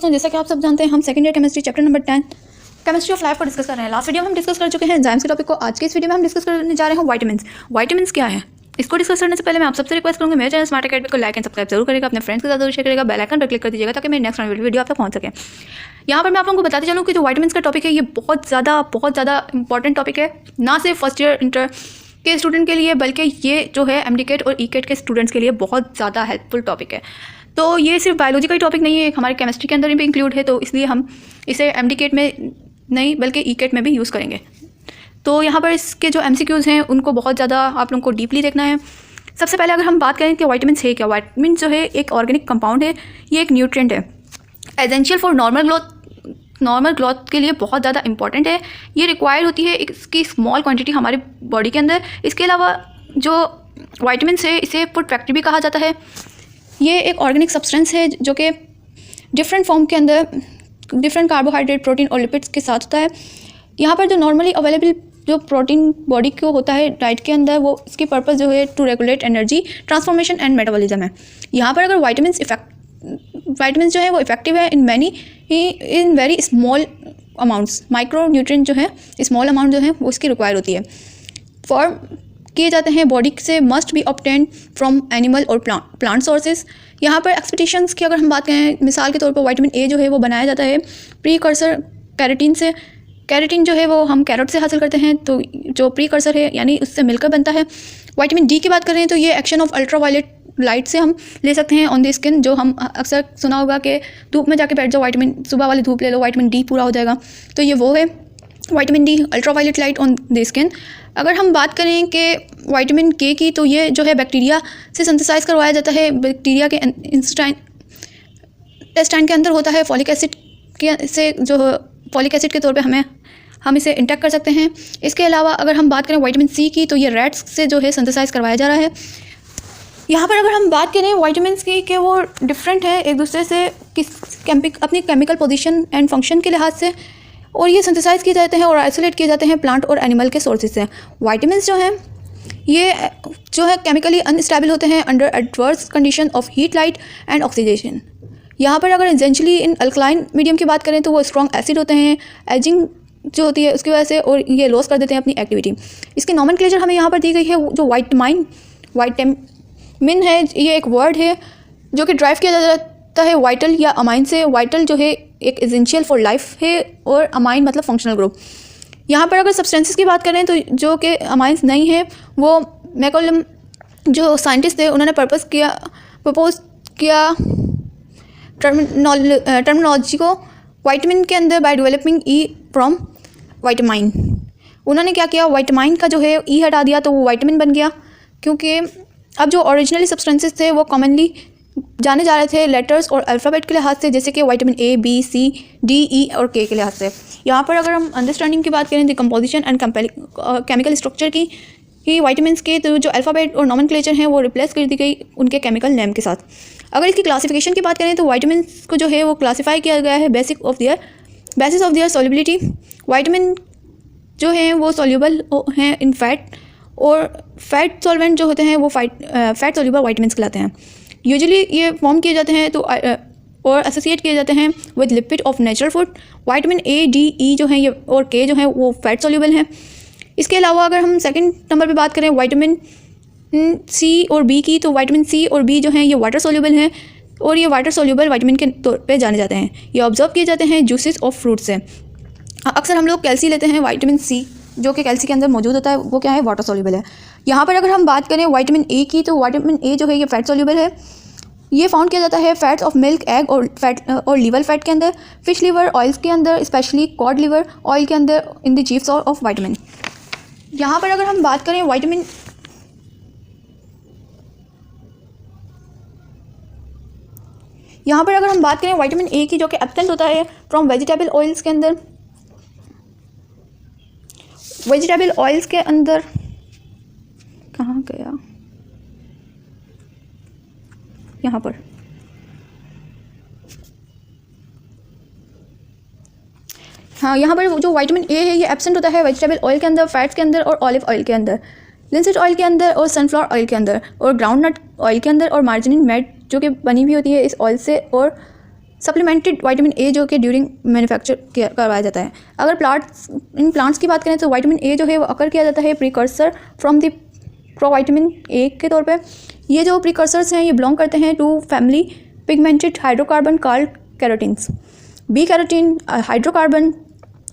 दोस्तों, जैसा कि आप सब जानते हैं हम second year chemistry chapter number 10 chemistry of life को डिस्कस कर रहे हैं। लास्ट वीडियो में हम डिस्कस कर चुके हैं एंजाइम्स के टॉपिक को। आज के इस वीडियो में हम डिस्कस करने जा रहे हैं वाइटामिन्स। वाइटामिन्स क्या है, इसको डिस्कस करने से पहले मैं आप सबसे रिक्वेस्ट करूँगी मेरे चैनल स्मार्ट अकेडमी को लाइक एंड सब्सक्राइब जरूर करेगा, अपने फ्रेंड्स के साथ जरूर शेयर करेगा, बेल आइकन पर क्लिक कर दीजिएगा ताकि मेरी नेक्स्ट वीडियो आप तक पहुँच सके। यहाँ पर मैं आप लोगों को बताते चलूँ कि जो वाइटामिन्स का टॉपिक है ये बहुत ज़्यादा इंपॉर्टेंट टॉपिक है, ना सिर्फ फर्स्ट ईयर इंटर के स्टूडेंट के लिए बल्कि ये जो है एमडीकेट और ईकेट के स्टूडेंट्स के लिए बहुत ज़्यादा हेल्पफुल टॉपिक है। तो ये सिर्फ बायोलॉजी का ही टॉपिक नहीं है, हमारे केमिस्ट्री के अंदर भी इंक्लूड है, तो इसलिए हम इसे एमडीकेट में नहीं बल्कि ईकेट में भी यूज़ करेंगे। तो यहाँ पर इसके जो एमसीक्यूज़ हैं उनको बहुत ज़्यादा आप लोगों को डीपली देखना है। सबसे पहले अगर हम बात करें कि वाइटामिन है क्या, वाइटामिन जो है एक ऑर्गेनिक कंपाउंड है, ये एक न्यूट्रिएंट है, एसेंशियल फॉर नॉर्मल ग्रोथ के लिए बहुत ज़्यादा इंपॉर्टेंट है। ये रिक्वायर्ड होती है इसकी स्मॉल क्वांटिटी हमारे बॉडी के अंदर। इसके अलावा जो वाइटामिन है इसे फूड फैक्ट्री भी कहा जाता है। ये एक ऑर्गेनिक सब्सटेंस है जो कि डिफरेंट फॉर्म के अंदर डिफरेंट कार्बोहाइड्रेट, प्रोटीन और लिपिड्स के साथ होता है। यहाँ पर जो नॉर्मली अवेलेबल जो प्रोटीन बॉडी को होता है डाइट के अंदर, वो इसकी पर्पस जो है to regulate energy transformation and metabolism है। यहाँ पर अगर वाइटामिन जो है वो इफेक्टिव है in very small amounts, micro nutrient जो है स्मॉल अमाउंट जो है वो इसकी रिक्वायर होती है, फॉर्म किए जाते हैं बॉडी से, must be obtained from animal और प्लांट सोर्सेज। यहाँ पर एक्सपेक्टेशंस की अगर हम बात करें, मिसाल के तौर पर वाइटामिन ए जो है वो बनाया जाता है प्रीकर्सर कैरेटीन से। कैरेटीन जो है वो हम कैरेट से हासिल करते हैं, तो जो प्रीकर्सर है यानी उससे मिलकर बनता है। वाइटामिन डी की बात करें तो ये एक्शन ऑफ अल्ट्रावायलेट लाइट से हम ले सकते हैं ऑन द स्किन। जो हम अक्सर सुना होगा कि धूप में जाके बैठ जाओ, सुबह वाली धूप ले लो, वाइटामिन डी पूरा हो जाएगा, तो ये वो है vitamin D, ultraviolet light on the skin. अगर हम बात करें कि वाइटामिन के की, तो ये जो है बैक्टीरिया से सिंथेसाइज करवाया जाता है, बैक्टीरिया के इंटेस्टाइन के अंदर होता है। फॉलिक एसिड के तौर पे हम इसे इंटेक कर सकते हैं। इसके अलावा अगर हम बात करें वाइटामिन सी की, तो ये रैट्स से जो है सिंथेसाइज करवाया जा रहा है। यहाँ पर अगर हम बात करें वाइटामिन की कि वो डिफरेंट है एक दूसरे से अपनी केमिकल पोजीशन एंड फंक्शन के लिहाज से, और ये सिंथेसाइज किए जाते हैं और आइसोलेट किए जाते हैं प्लांट और एनिमल के सोर्सेज से। वाइटामिन जो हैं ये जो है केमिकली अनस्टेबल होते हैं under adverse condition of heat, light and oxidation. यहाँ पर अगर एसेंशियली इन अल्कलाइन मीडियम की बात करें तो वो स्ट्रॉन्ग एसिड होते हैं, एजिंग जो होती है उसकी वजह से, और ये लॉस कर देते हैं अपनी एक्टिविटी। इसकी नॉमेनक्लेचर हमें यहाँ पर दी गई है। जो वाइटामिन है ये एक वर्ड है जो कि ड्राइव किया जाता है वाइटल या अमाइन से। वाइटल जो है एक एसेंशियल फॉर लाइफ है और अमाइन मतलब फंक्शनल ग्रुप। यहाँ पर अगर सब्सटेंसेस की बात करें तो जो कि अमाइंस नहीं है, वो मैकोलम जो साइंटिस्ट थे उन्होंने प्रपोज किया टर्मिनोलॉजी को वाइटामिन के अंदर बाय डेवलपिंग ई फ्रॉम वाइटामाइन। उन्होंने क्या किया, वाइटामाइन का जो है ई हटा दिया तो वो वाइटामिन बन गया, क्योंकि अब जो ओरिजिनली सब्सटेंसेस थे वो कॉमनली जाने जा रहे थे लेटर्स और अल्फ़ाबेट के लिहाज से, जैसे कि vitamin A, B, C, D, E और के लिहाज से। यहाँ पर अगर हम अंडरस्टैंडिंग की बात करें, the composition and chemical structure की वाइटामिन के, तो जो अल्फ़ाबेट और नॉमेनक्लेचर हैं वो रिप्लेस कर दी गई उनके केमिकल नेम के साथ। अगर इसकी क्लासिफिकेशन की बात करें तो वाइटामिन को जो है वो क्लासीफाई किया गया है basis of their solubility. Vitamin जो हैं वो सॉल्यूबल हैं इन फैट, और फैट सॉल्वेंट जो होते हैं वो फैट सॉल्यूबल वाइटामिन कहलाते हैं। यूजुअली ये फॉर्म किए जाते हैं तो और एसोसिएट किए जाते हैं with lipid of natural food. Vitamin A, D, E जो हैं ये और के जो हैं वो फैट सॉल्यूबल हैं। इसके अलावा अगर हम सेकंड नंबर पे बात करें वाइटामिन सी और बी की, तो वाइटामिन सी और बी जो हैं ये वाटर सॉल्यूबल हैं, और ये वाटर सॉल्यूबल वाइटामिन के तौर पे जाने जाते हैं। ये ऑब्जर्व किए जाते हैं जूसेस ऑफ फ्रूट से। अक्सर हम लोग कैल्सी लेते हैं, वाइटामिन सी जो कि कैल्सी के अंदर मौजूद होता है वो क्या है, वाटर सॉल्यूबल है। यहाँ पर अगर हम बात करें वाइटामिन ए की, तो वाइटामिन ए जो है ये फैट सॉल्यूबल है। ये फाउंड किया जाता है फैट्स ऑफ मिल्क, एग और लीवर फैट के अंदर, फिश लिवर ऑयल्स के अंदर, स्पेशली कॉड लिवर ऑयल के अंदर, in the chief source of vitamin. यहाँ पर अगर हम बात करें वाइटामिन ए की, जो कि एब्सेंट होता है फ्रॉम वेजिटेबल ऑयल्स के अंदर, कहाँ गया, यहाँ पर हाँ, यहाँ पर जो वाइटामिन ए है ये एब्सेंट होता है वेजिटेबल ऑयल के अंदर, फैट्स के अंदर और ऑलिव ऑयल के अंदर, लिंसेट ऑयल के अंदर और सनफ्लावर ऑयल के अंदर और ग्राउंड नट ऑयल के अंदर, और मार्जिनिन मेड जो कि बनी हुई होती है इस ऑयल से और सप्लीमेंटेड विटामिन ए जो कि ड्यूरिंग मैन्युफैक्चर करवाया जाता है। अगर प्लांट्स की बात करें तो विटामिन ए जो है वो अकर किया जाता है precursor from the provitamin A के तौर पे। ये जो प्रीकर्सर्स हैं ये बिलोंग करते हैं to family pigmented hydrocarbon called carotenes. B carotene hydrocarbon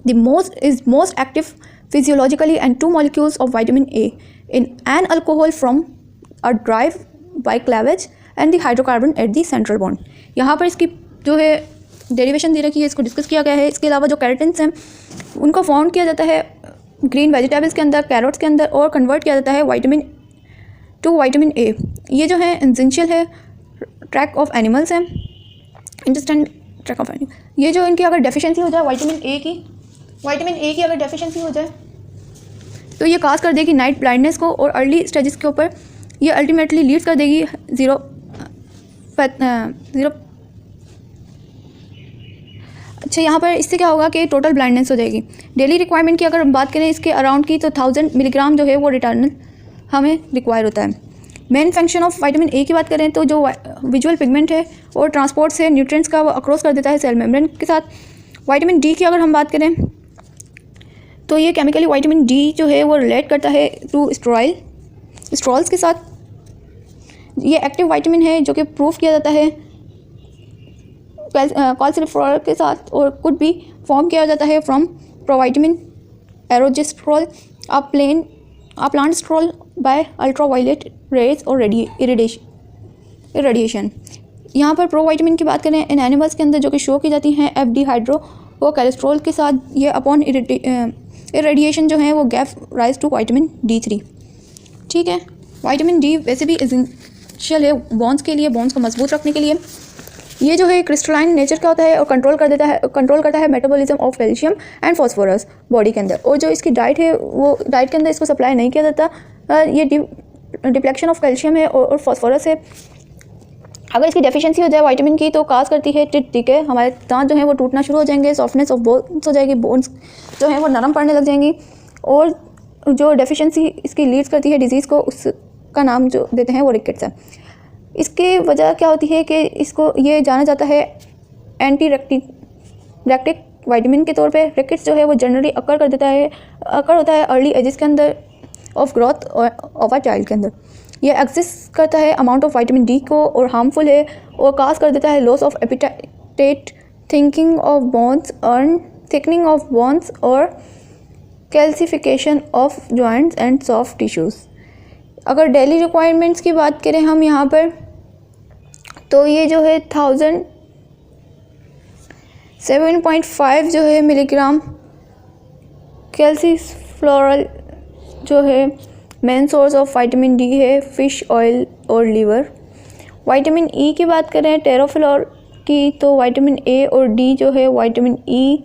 the most active physiologically and two molecules of vitamin A in an alcohol from are drive by cleavage and the hydrocarbon at the central bond. यहाँ पर इसकी जो है derivation दे रखी है, इसको discuss किया गया है। इसके अलावा जो कैरोटीन्स हैं उनको फाउंड किया जाता है ग्रीन वेजिटेबल्स के अंदर, कैरोट्स के अंदर, और कन्वर्ट किया जाता है विटामिन ए। ये जो है एसेंशियल है ट्रैक ऑफ एनिमल्स हैं, इंटेस्टाइन ट्रैक ऑफ एनिमल। ये जो इनकी अगर डेफिशिएंसी हो जाए विटामिन ए की अगर डेफिशिएंसी हो जाए तो ये काज कर देगी नाइट ब्लाइंडनेस को, और अर्ली स्टेजेस के ऊपर ये अल्टीमेटली लीड कर देगी ज़ीरो। अच्छा, यहाँ पर इससे क्या होगा कि टोटल ब्लाइंडनेस हो जाएगी। डेली रिक्वायरमेंट की अगर हम बात करें इसके अराउंड की तो 1000 मिलीग्राम जो है वो रिटर्नल हमें रिक्वायर होता है। मेन फंक्शन ऑफ विटामिन ए की बात करें तो जो विजुअल पिगमेंट है और ट्रांसपोर्ट से न्यूट्रिएंट्स का वो अक्रॉस कर देता है सेल मेम्ब्रेन के साथ। विटामिन डी की अगर हम बात करें तो ये केमिकली विटामिन डी जो है वो रिलेट करता है टू स्ट्रॉल्स के साथ। ये एक्टिव विटामिन है जो कि प्रूफ किया जाता है कॉल्सिफेरॉल के साथ, और कुड भी फॉर्म किया जाता है from provitamin ergosterol a plant sterol by ultraviolet rays और इरेडिएशन। यहाँ पर प्रोविटामिन की बात करें इन एनिमल्स के अंदर जो कि शो की जाती हैं FD हाइड्रो और कोलेस्ट्रॉल के साथ, ये अपॉन इरेडिएशन जो है वो gap rise to vitamin D3। ठीक है, विटामिन डी वैसे भी एसेंशियल है बोन्स के लिए, बोन्स को मजबूत रखने के लिए। ये जो है क्रिस्टलाइन नेचर का होता है और कंट्रोल करता है metabolism of calcium and phosphorus body के अंदर। और जो इसकी डाइट है वो डाइट के अंदर इसको सप्लाई नहीं किया जाता। ये डिप्लेक्शन ऑफ कैल्शियम है और फॉस्फोरस है। अगर इसकी डेफिशिएंसी हो जाए विटामिन की तो काज करती है ठीक है, हमारे दांत जो है वो टूटना शुरू हो जाएंगे, सॉफ्टनेस ऑफ बोन्स हो जाएगी, बोन्स जो है वो नरम पड़ने लग जाएंगी। और जो डेफिशिएंसी इसकी लीड्स करती है डिजीज़ को, उसका नाम जो देते हैं वो रिकेट्स है। इसकी वजह क्या होती है कि इसको ये जाना जाता है एंटी रेक्टिक विटामिन के तौर पे। रिकेट्स जो है वो जनरली अकर होता है अर्ली एजेस के अंदर of growth of a child के अंदर। ये एग्जिस्ट करता है अमाउंट ऑफ विटामिन डी को और हार्मफुल है और काज कर देता है loss of appetite, thinking of bones और थिकनिंग ऑफ बोन्स और calcification of joints and soft tissues. अगर डेली रिक्वायरमेंट्स की बात करें हम यहाँ पर तो ये जो है 7.5 जो है मिलीग्राम कैल्सीफ्लोरल जो है main source of vitamin D है, फिश ऑयल और लीवर। विटामिन ई की बात करें टेरोफिलोर की तो विटामिन ए और डी जो है विटामिन ई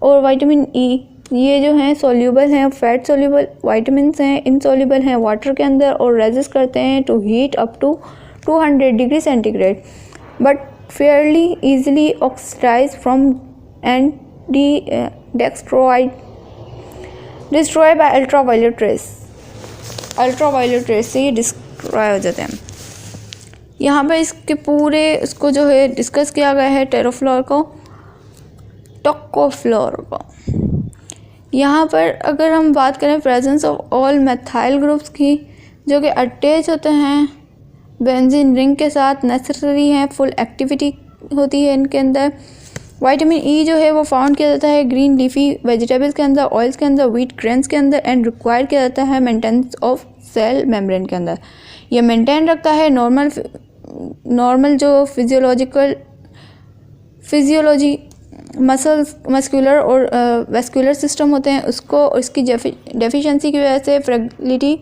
और विटामिन ई ये जो हैं सोल्यूबल हैं, फैट सोल्यूबल विटामिन्स हैं, इनसोल्यूबल हैं वाटर के अंदर और रेजिस्ट करते हैं to heat up to 200 degree centigrade but fairly easily oxidise from and destroy by ultraviolet rays से ये डिस्ट्रॉय हो जाते हैं। यहाँ पर इसके पूरे इसको जो है डिस्कस किया गया है टेरोफ्लोर को, टोकोफ्लोर को। यहाँ पर अगर हम बात करें presence of all methyl groups की जो कि अटैच होते हैं बेंजीन रिंग के साथ, नेसेसरी हैं, फुल एक्टिविटी होती है इनके अंदर। विटामिन ई जो है वो फाउंड किया जाता है ग्रीन लीफी वेजिटेबल्स के अंदर, ऑयल्स के अंदर, व्हीट ग्रेन्स के अंदर एंड रिक्वायर किया जाता है मेंटेनेंस ऑफ सेल मेम्ब्रेन के अंदर। ये मेंटेन रखता है नॉर्मल जो फिजियोलॉजी मस्कुलर और वेस्कुलर सिस्टम होते हैं उसको, और इसकी डेफिशिएंसी की वजह से फ्रेगलिटी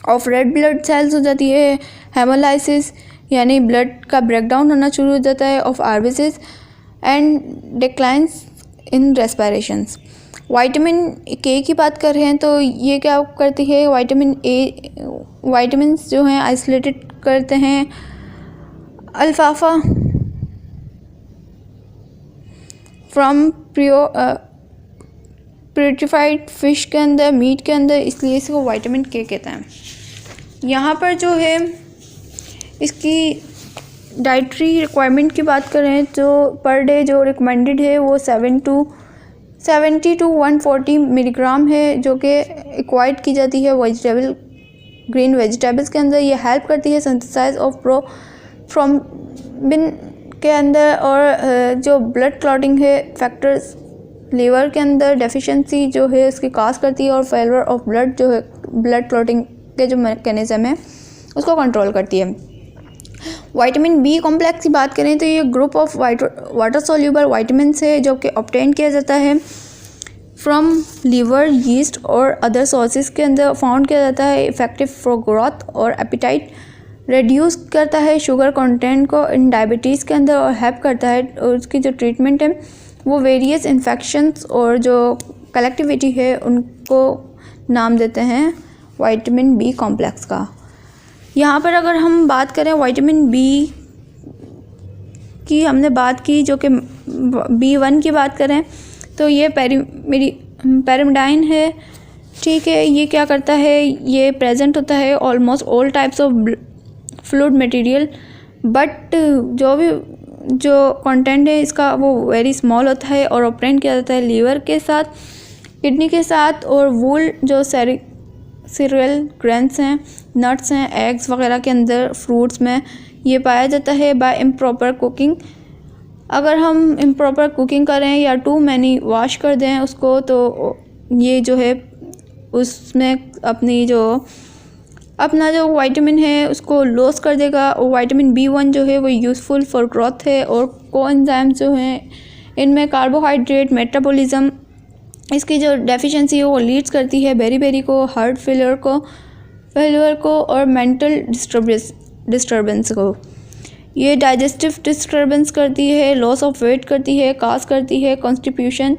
ऑफ रेड ब्लड सेल्स हो जाती है, हेमोलाइसिस यानी ब्लड का ब्रेकडाउन होना शुरू हो जाता है of RBCs and declines in respirations. Vitamin K की बात कर रहे हैं तो ये क्या करती है, विटामिन्स जो हैं आइसोलेटेड करते हैं अल्फाफा फ्रॉम प्यूरिफाइड फिश के अंदर, मीट के अंदर, इसलिए इसको विटामिन के कहते हैं। यहाँ पर जो है इसकी डाइटरी रिक्वायरमेंट की बात करें तो पर डे जो रिकमेंडेड है वो 70 to 140 मिलीग्राम है, जो कि एक्वायर्ड की जाती है ग्रीन वेजिटेबल्स के अंदर। ये हेल्प करती है सिंथेसाइज ऑफ प्रोथ्रोम्बिन के अंदर, और जो ब्लड क्लॉटिंग है फैक्टर्स लीवर के अंदर डेफिशिएंसी जो है उसकी काज करती है, और फेलियर ऑफ ब्लड जो है ब्लड क्लॉटिंग के जो मैकेनिज्म है उसको कंट्रोल करती है। विटामिन बी कॉम्प्लेक्स की बात करें तो ये group of water soluble vitamin है जो कि ऑब्टेन किया जाता है फ्रॉम लीवर, यीस्ट और अदर सोर्सेज के अंदर फाउंड किया जाता है। इफेक्टिव फॉर ग्रोथ और एपिटाइट, रिड्यूस करता है शुगर कंटेंट को इन डायबिटीज़ के अंदर और हेल्प करता है। और उसकी जो ट्रीटमेंट है वो वेरियस इन्फेक्शंस और जो कलेक्टिविटी है उनको नाम देते हैं विटामिन बी कॉम्प्लेक्स का। यहाँ पर अगर हम बात करें विटामिन बी की, हमने बात की जो कि B1 की बात करें तो ये पैरामिडाइन है, ठीक है। ये क्या करता है, ये प्रेजेंट होता है almost all types of fluid material, but जो कंटेंट है इसका वो वेरी स्मॉल होता है और ऑपरेट किया जाता है लीवर के साथ, किडनी के साथ, और वूल जो सीरियल ग्रेन्स हैं, नट्स हैं, एग्स वगैरह के अंदर, फ्रूट्स में ये पाया जाता है बाय इम्प्रॉपर कुकिंग। अगर हम इम्प्रॉपर कुकिंग करें या टू मैनी वॉश कर दें उसको, तो ये जो है उसमें अपना जो विटामिन है उसको लॉस कर देगा। और विटामिन B1 जो है वो यूज़फुल फॉर ग्रोथ है, और कोएंजाइम जो हैं इनमें कार्बोहाइड्रेट मेटाबॉलिज्म, इसकी जो डेफिशिएंसी है वो लीड्स करती है बेरी को, हार्ट फेलियर को और मेंटल डिस्टर्बेंस को। ये डाइजेस्टिव डिस्टर्बेंस करती है, लॉस ऑफ वेट करती है, काज करती है, कॉन्स्टिपेशन,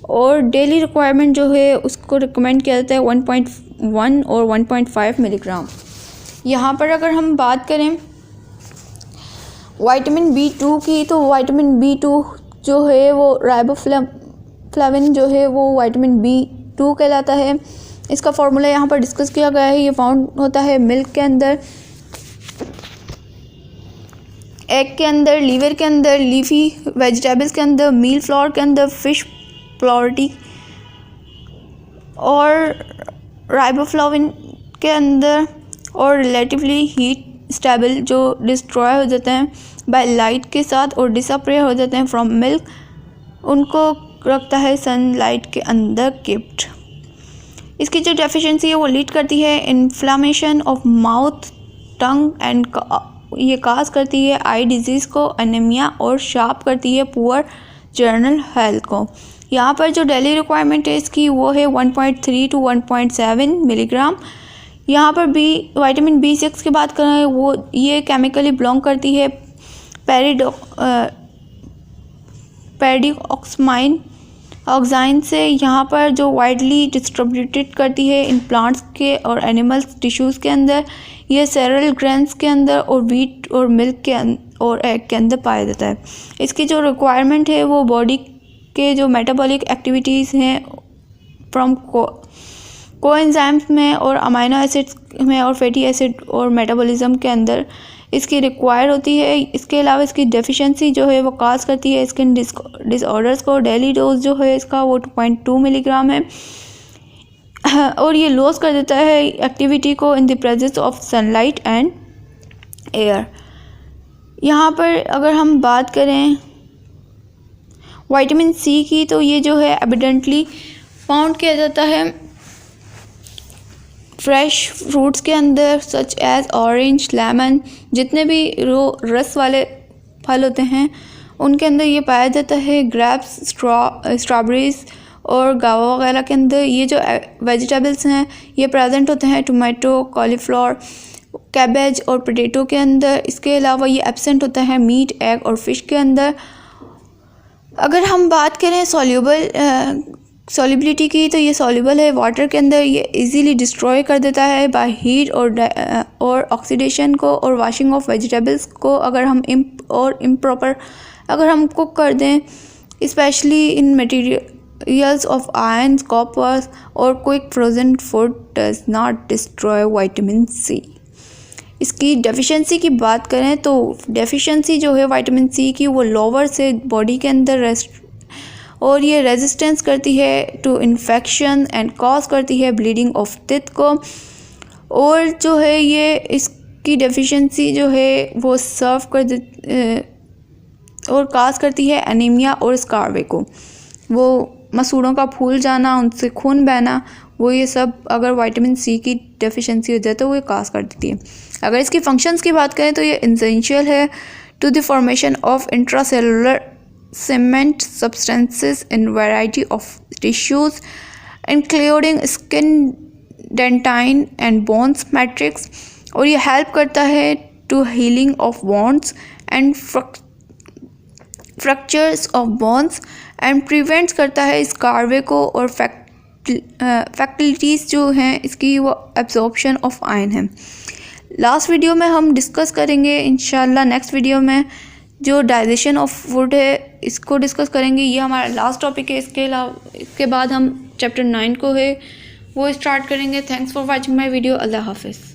और डेली रिक्वायरमेंट जो है उसको रिकमेंड किया जाता है 1.1 और 1.5 मिलीग्राम। यहाँ पर अगर हम बात करें विटामिन B2 की, तो विटामिन B2 जो है वो राइबोफ्लाविन जो है वो विटामिन B2 कहलाता है। इसका फॉर्मूला यहाँ पर डिस्कस किया गया है। ये फाउंड होता है मिल्क के अंदर, एग के अंदर, लीवर के अंदर, लीफी वेजिटेबल्स के अंदर, मील फ्लोर के अंदर, फिश प्योरिटी और राइबोफ्लाविन के अंदर, और रिलेटिवली हीट स्टेबल जो डिस्ट्रॉय हो जाते हैं बाय लाइट के साथ और डिसअपियर हो जाते हैं फ्रॉम मिल्क, उनको रखता है सनलाइट के अंदर कीप्ड। इसकी जो डेफिशिएंसी है वो लीड करती है inflammation of mouth, tongue and ये काज करती है आई डिजीज़ को, एनीमिया, और शार्प करती है पुअर जर्नल हेल्थ को। यहाँ पर जो डेली रिक्वायरमेंट है इसकी वो है 1.3 to 1.7 मिलीग्राम। यहाँ पर विटामिन B6 की बात करें वो ये केमिकली बिलोंग करती है पैराडीऑक्साइन से। यहाँ पर जो वाइडली डिस्ट्रीब्यूटेड करती है इन प्लांट्स के और एनिमल्स टिश्यूज़ के अंदर, ये सेरल ग्रेन्स के अंदर और व्हीट और मिल्क के और एग के अंदर पाया जाता है। इसकी जो रिक्वायरमेंट है वो बॉडी के जो मेटाबॉलिक एक्टिविटीज़ हैं फ्रॉम कोएंजाइम्स में और अमीनो एसिड्स में और फैटी एसिड और मेटाबॉलिज्म के अंदर इसकी रिक्वायर होती है। इसके अलावा इसकी डेफिशिएंसी जो है वो काज करती है स्किन डिसऑर्डर्स को। डेली डोज जो है इसका वो 2.2 मिलीग्राम है, और ये लॉस कर देता है एक्टिविटी को in the presence of sunlight and air. यहाँ पर अगर हम बात करें विटामिन C की, तो ये जो है एविडेंटली फाउंड किया जाता है फ्रेश फ्रूट्स के अंदर, सच एज ऑरेंज, लेमन, जितने भी रस वाले फल होते हैं उनके अंदर ये पाया जाता है। ग्रेप्स, स्ट्रॉबेरीज और गावा वगैरह के अंदर ये जो वेजिटेबल्स हैं ये प्रेजेंट होते हैं। टोमेटो, कॉलीफ्लावर, कैबेज और पोटैटो के अंदर। इसके अलावा ये एब्सेंट होता है मीट, एग और फिश के अंदर। अगर हम बात करें सॉल्युबिलिटी की, तो ये सॉल्युबल है वाटर के अंदर। ये इजीली डिस्ट्रॉय कर देता है बाय हीट और ऑक्सीडेशन को और वॉशिंग ऑफ वेजिटेबल्स को। अगर हम इम्प्रॉपर अगर हम कुक कर दें, specially in materials of iron, copper और quick frozen food does not destroy vitamin C। इसकी डेफिशिएंसी की बात करें तो डेफिशिएंसी जो है विटामिन सी की वो लोअर से बॉडी के अंदर रेस्ट और ये रेजिस्टेंस करती है टू इन्फेक्शन एंड कॉज करती है ब्लीडिंग ऑफ टिथ को। और जो है ये इसकी डेफिशिएंसी जो है वो सर्व कर और काज करती है एनीमिया और स्कारवे को। वो मसूड़ों का फूल जाना, उनसे खून बहना, वो ये सब अगर विटामिन सी की डेफिशिएंसी हो जाए तो वो काज कर देती है। अगर इसकी फंक्शंस की बात करें तो ये एसेंशियल है to the formation of intracellular cement substances in variety of tissues including skin, dentine and bones matrix. और ये हेल्प करता है to healing of wounds and fractures of bones and prevents करता है स्कारवे को और फैकल्टीज़ जो हैं इसकी वो एब्जॉर्प्शन ऑफ आयरन है। लास्ट वीडियो में हम डिस्कस करेंगे इंशाल्लाह, नेक्स्ट वीडियो में जो डाइजेशन ऑफ फूड है इसको डिस्कस करेंगे। ये हमारा लास्ट टॉपिक है। इसके बाद हम चैप्टर 9 को है वो स्टार्ट करेंगे। Thanks for watching my video. अल्लाह हाफिज़।